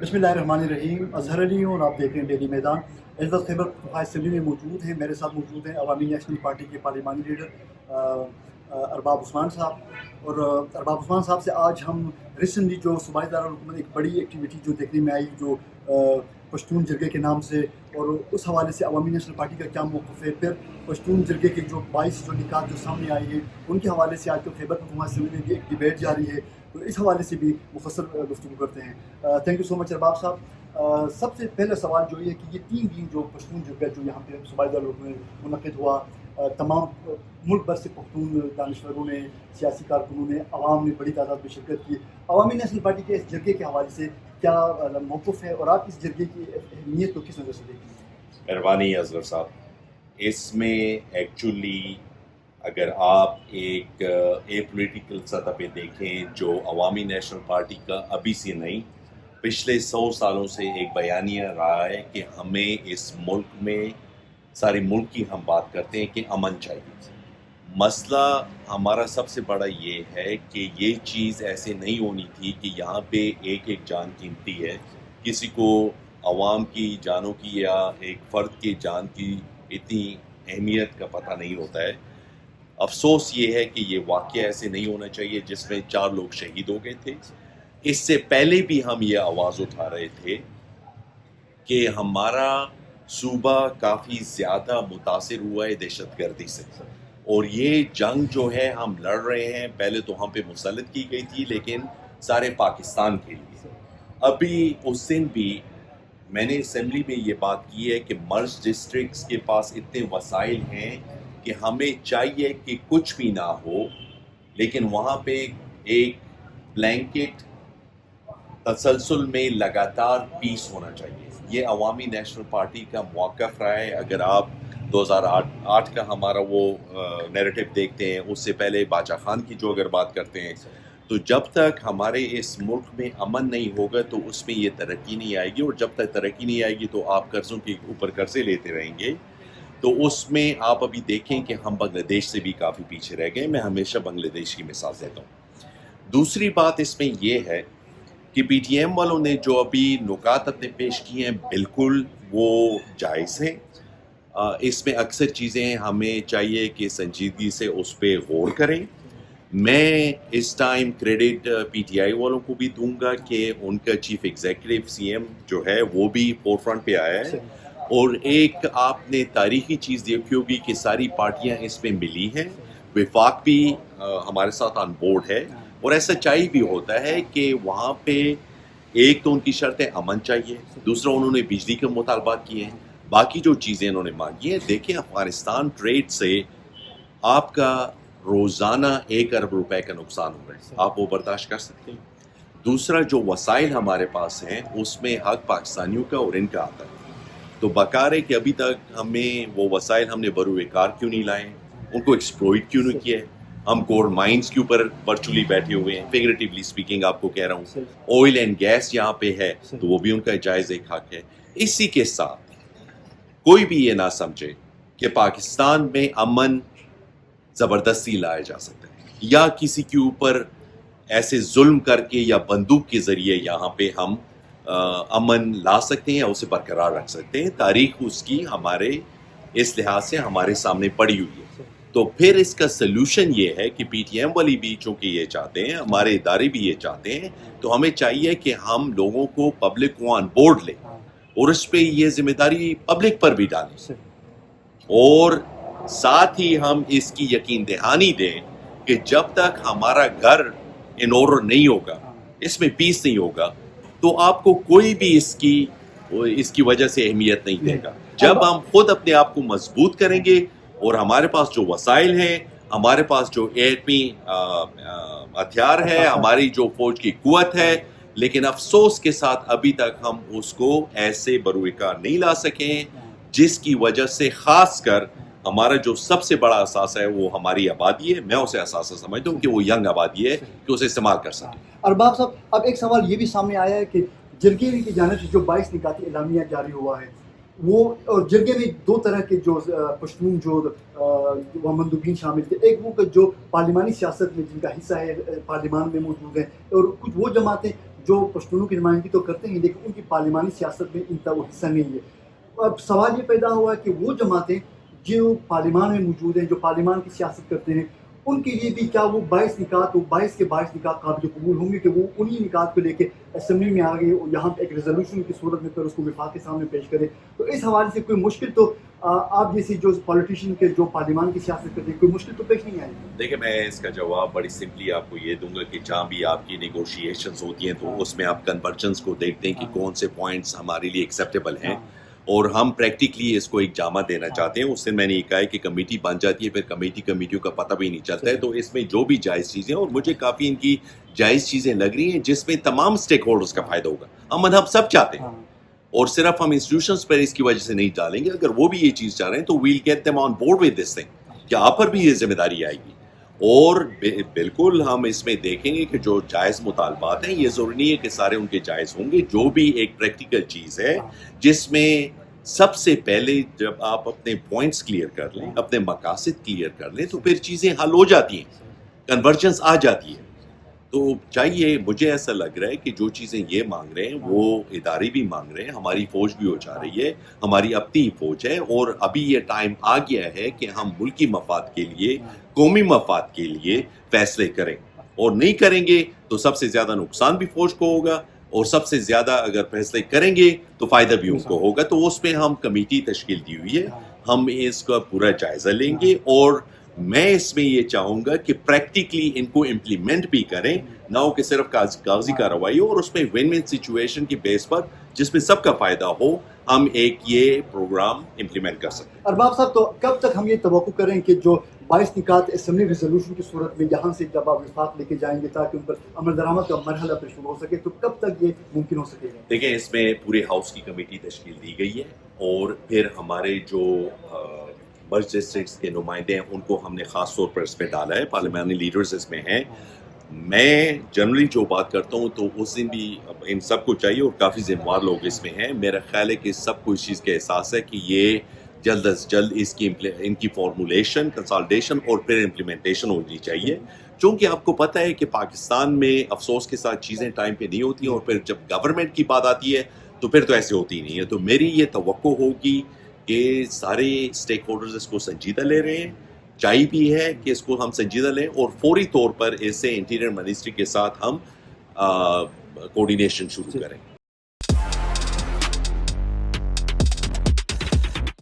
بسم اللہ الرحمن الرحیم. اظہر علی ہوں اور آپ دیکھ رہے ہیں ڈیلی میدان. اس وقت خیبر پختونخوا اسمبلی میں موجود ہیں. میرے ساتھ موجود ہیں عوامی نیشنل پارٹی کے پارلیمانی لیڈر ارباب عثمان صاحب. اور ارباب عثمان صاحب سے آج ہم ریسنٹلی جو صوبائی دارالحکومت ایک بڑی ایکٹیویٹی جو دیکھنے میں آئی جو پشتون جرگے کے نام سے، اور اس حوالے سے عوامی نیشنل پارٹی کا کیا موقف ہے، پھر پشتون جرگے کے جو 22 جو نکات جو سامنے آئے ہیں ان کے حوالے سے آج کل خیبر پختونخوا اسمبلی میں بھی ایک ڈیبیٹ جاری ہے، تو اس حوالے سے بھی مختصر گفتگو کرتے ہیں. تھینک یو سو مچ ارباب صاحب. سب سے پہلا سوال جو یہ ہے کہ یہ 3 دن جو پشتون جرگہ جو یہاں پہ صوبائی دارالحکومت میں منعقد ہوا، تمام ملک بھر سے پختون دانشوروں نے، سیاسی کارکنوں نے، عوام نے بڑی تعداد میں شرکت کی. عوامی نیشنل پارٹی کے اس جرگے کے حوالے سے کیا موقف ہے اور آپ اس جرگے کی اہمیت کو کس نظر سے دیکھیں گے؟ مہربانی اصغر صاحب. اس میں ایکچولی اگر آپ ایک پولیٹیکل سطح پہ دیکھیں، جو عوامی نیشنل پارٹی کا ابھی سے نہیں پچھلے 100 سالوں سے ایک بیانیہ رہا ہے کہ ہمیں اس ملک میں، سارے ملک کی ہم بات کرتے ہیں کہ امن چاہیے. مسئلہ ہمارا سب سے بڑا یہ ہے کہ یہ چیز ایسے نہیں ہونی تھی کہ یہاں پہ ایک ایک جان قیمتی ہے، کسی کو عوام کی جانوں کی یا ایک فرد کی جان کی اتنی اہمیت کا پتہ نہیں ہوتا ہے. افسوس یہ ہے کہ یہ واقعہ ایسے نہیں ہونا چاہیے جس میں 4 لوگ شہید ہو گئے تھے. اس سے پہلے بھی ہم یہ آواز اٹھا رہے تھے کہ ہمارا صوبہ کافی زیادہ متاثر ہوا ہے دہشت گردی سے، اور یہ جنگ جو ہے ہم لڑ رہے ہیں، پہلے تو ہم پہ مسلط کی گئی تھی لیکن سارے پاکستان کے لیے. ابھی اس دن بھی میں نے اسمبلی میں یہ بات کی ہے کہ مرز ڈسٹرکٹس کے پاس اتنے وسائل ہیں کہ ہمیں چاہیے کہ کچھ بھی نہ ہو، لیکن وہاں پہ ایک بلینکٹ تسلسل میں لگاتار پیس ہونا چاہیے. یہ عوامی نیشنل پارٹی کا موقف رہا ہے. اگر آپ 2008 کا ہمارا وہ نیریٹو دیکھتے ہیں، اس سے پہلے باچا خان کی جو اگر بات کرتے ہیں، تو جب تک ہمارے اس ملک میں امن نہیں ہوگا تو اس میں یہ ترقی نہیں آئے گی، اور جب تک ترقی نہیں آئے گی تو آپ قرضوں کے اوپر قرضے لیتے رہیں گے. تو اس میں آپ ابھی دیکھیں کہ ہم بنگلہ دیش سے بھی کافی پیچھے رہ گئے. میں ہمیشہ بنگلہ دیش کی مثال دیتا ہوں. دوسری بات اس میں یہ ہے کہ پی ٹی ایم والوں نے جو ابھی نکات اپنے پیش کیے ہیں بالکل وہ جائز ہیں. اس میں اکثر چیزیں ہمیں چاہیے کہ سنجیدگی سے اس پہ غور کریں. میں اس ٹائم کریڈٹ پی ٹی آئی والوں کو بھی دوں گا کہ ان کا چیف ایگزیکٹو سی ایم جو ہے وہ بھی فور فرنٹ پہ آیا ہے، اور ایک آپ نے تاریخی چیز دیکھی ہوگی کہ ساری پارٹیاں اس میں ملی ہیں. وفاق بھی ہمارے ساتھ آن بورڈ ہے، اور ایسا چاہیے بھی ہوتا ہے کہ وہاں پہ ایک تو ان کی شرطیں امن چاہیے، دوسرا انہوں نے بجلی کے مطالبات کیے ہیں، باقی جو چیزیں انہوں نے مانگی ہیں. دیکھیں افغانستان ٹریڈ سے آپ کا روزانہ 1 ارب روپے کا نقصان ہو رہا ہے، آپ وہ برداشت کر سکتے ہیں؟ دوسرا جو وسائل ہمارے پاس ہیں اس میں حق پاکستانیوں کا اور ان کا آتا ہے. تو بکار ہے کہ ابھی تک ہمیں وہ وسائل ہم نے بروئے کار کیوں نہیں لائے، ان کو ایکسپلوئٹ کیوں نہیں کیا ہے. ہم گولڈ مائنز کے اوپر ورچولی بیٹھے ہوئے ہیں، فیگریٹیولی اسپیکنگ آپ کو کہہ رہا ہوں. آئل اینڈ گیس یہاں پہ ہے تو وہ بھی ان کا جائز ایک حق ہے. اسی کے ساتھ کوئی بھی یہ نہ سمجھے کہ پاکستان میں امن زبردستی لایا جا سکتا ہے یا کسی کے اوپر ایسے ظلم کر کے یا بندوق کے ذریعے یہاں پہ ہم امن لا سکتے ہیں یا اسے برقرار رکھ سکتے ہیں. تاریخ اس کی ہمارے اس لحاظ سے ہمارے سامنے پڑی ہوئی ہے. تو پھر اس کا سلوشن یہ ہے کہ پی ٹی ایم والی بھی چونکہ یہ چاہتے ہیں، ہمارے ادارے بھی یہ چاہتے ہیں، تو ہمیں چاہیے کہ ہم لوگوں کو، پبلک کو آن بورڈ لیں اور اس پہ یہ ذمہ داری پبلک پر بھی ڈالیں، اور ساتھ ہی ہم اس کی یقین دہانی دیں کہ جب تک ہمارا گھر ان آرڈر نہیں ہوگا، اس میں پیس نہیں ہوگا، تو آپ کو کوئی بھی اس کی وجہ سے اہمیت نہیں دے گا. جب ہم خود اپنے آپ کو مضبوط کریں گے، اور ہمارے پاس جو وسائل ہیں، ہمارے پاس جو ایٹمی ہتھیار ہے، ہماری جو فوج کی قوت ہے، لیکن افسوس کے ساتھ ابھی تک ہم اس کو ایسے بروئے کار نہیں لا سکیں، جس کی وجہ سے خاص کر ہمارا جو سب سے بڑا اثاثہ ہے وہ ہماری آبادی ہے. میں اسے اثاثہ سمجھتا ہوں کہ وہ ینگ آبادی ہے کہ اسے استعمال کر سکیں. ارباب صاحب، اب ایک سوال یہ بھی سامنے آیا ہے کہ جرگے کی جانب سے جو 22 نکاتی اعلامیہ جاری ہوا ہے، وہ اور جرگے میں 2 طرح کے جو پشتون جو وہ مندوبین شامل تھے. ایک وہ جو پارلیمانی سیاست میں جن کا حصہ ہے، پارلیمان میں موجود ہیں، اور کچھ وہ جماعتیں جو پشتونوں کی نمائندگی تو کرتے ہیں لیکن ان کی پارلیمانی سیاست میں ان کا وہ حصہ نہیں ہے. اب سوال یہ پیدا ہوا ہے کہ وہ جماعتیں جو پارلیمان میں موجود ہیں, جو پارلیمان کی سیاست کرتے ہیں, ان کے لیے بھی کیا وہ 22 نکات, وہ 22 کے 22 نکات قابل قبول ہوں گے کہ وہ انہی نکات کو لے کے اسمبلی میں آگے اور یہاں پہ ایک ریزولوشن کی صورت میں پھر اس کو وفاق کے سامنے پیش کرے. تو اس حوالے سے کوئی مشکل تو آپ جیسی جو پولیٹیشین کے جو پارلیمان کی سیاست کرتے ہیں کوئی مشکل تو پیش نہیں آئی؟ دیکھیں میں اس کا جواب بڑی سمپلی آپ کو یہ دوں گا کہ جہاں بھی آپ کی نیگوشیشنز ہوتی ہیں تو اس میں آپ کنورجنس کو دیکھتے ہیں کہ کون سے پوائنٹس ہمارے لیے ایکسیپٹیبل ہیں, اور ہم پریکٹیکلی اس کو ایک جامع دینا چاہتے ہیں. اس سے میں نے یہ کہا ہے کہ کمیٹی بن جاتی ہے, پھر کمیٹیوں کا پتہ بھی نہیں چلتا ہے. تو اس میں جو بھی جائز چیزیں, اور مجھے کافی ان کی جائز چیزیں لگ رہی ہیں جس میں تمام سٹیک ہولڈرز کا فائدہ ہوگا. ہم سب چاہتے ہیں, اور صرف ہم انسٹیٹیوشنز پر اس کی وجہ سے نہیں ڈالیں گے. اگر وہ بھی یہ چیز چاہ رہے ہیں تو we'll get them on board with this thing, کہ آپ پر بھی یہ ذمہ داری آئے گی. اور بالکل ہم اس میں دیکھیں گے کہ جو جائز مطالبات ہیں, یہ ضروری نہیں ہے کہ سارے ان کے جائز ہوں گے. جو بھی ایک پریکٹیکل چیز ہے جس میں سب سے پہلے جب آپ اپنے پوائنٹس کلیئر کر لیں, اپنے مقاصد کلیئر کر لیں, تو پھر چیزیں حل ہو جاتی ہیں, کنورجنس آ جاتی ہے. تو چاہیے, مجھے ایسا لگ رہا ہے کہ جو چیزیں یہ مانگ رہے ہیں وہ ادارے بھی مانگ رہے ہیں, ہماری فوج بھی ہو جا رہی ہے, ہماری اپنی فوج ہے. اور ابھی یہ ٹائم آ گیا ہے کہ ہم ملکی مفاد کے لیے, قومی مفاد کے لیے فیصلے کریں, اور نہیں کریں گے تو سب سے زیادہ نقصان بھی فوج کو ہوگا, اور سب سے زیادہ اگر فیصلے کریں گے تو فائدہ بھی ان کو ہوگا. تو اس میں ہم کمیٹی تشکیل دی ہوئی ہے, ہم اس کا پورا جائزہ لیں گے, اور میں اس میں یہ چاہوں گا کہ پریکٹیکلی ان کو امپلیمنٹ بھی کریں, نہ ہو کہ صرف کاغذی کارروائی ہو, اور اس میں ون ون سچویشن کی بیس پر جس میں سب کا فائدہ ہو, ہم ایک یہ پروگرام امپلیمنٹ کر سکتے ہیں. ارباب صاحب, تو کب تک ہم یہ توقع کریں کہ جو 22 نکات اسمبلی ریزولوشن کی صورت میں یہاں سے جب آپ وفاق لے کے جائیں گے تاکہ ان پر عمل درآمد کا مرحلہ پہ شروع ہو سکے, تو کب تک یہ ممکن ہو سکے گا؟ دیکھیں, اس میں پورے ہاؤس کی کمیٹی تشکیل دی گئی ہے, اور پھر ہمارے جو مرج ڈسٹرکٹس کے نمائندے ہیں ان کو ہم نے خاص طور پر اس میں ڈالا ہے, پارلیمانی لیڈرز اس میں ہیں. میں جنرلی جو بات کرتا ہوں تو اس دن بھی ان سب کو چاہیے, اور کافی ذمہ دار لوگ اس میں ہیں. میرا خیال ہے کہ سب کو اس چیز کا احساس ہے کہ یہ جلد از جلد ان کی فارمولیشن, کنسالٹیشن اور پھر امپلیمنٹیشن ہونی چاہیے. چونکہ آپ کو پتہ ہے کہ پاکستان میں افسوس کے ساتھ چیزیں ٹائم پہ نہیں ہوتی ہیں, اور پھر جب گورنمنٹ کی بات آتی ہے تو پھر تو ایسے ہوتی نہیں ہے. تو میری یہ توقع ہوگی کہ سارے اسٹیک ہولڈرز اس کو سنجیدہ لے رہے ہیں, چاہیے بھی ہے کہ اس کو ہم سنجیدہ لیں, اور فوری طور پر اس سے انٹیریئر منسٹری کے ساتھ ہم کوآرڈینیشن شروع کریں.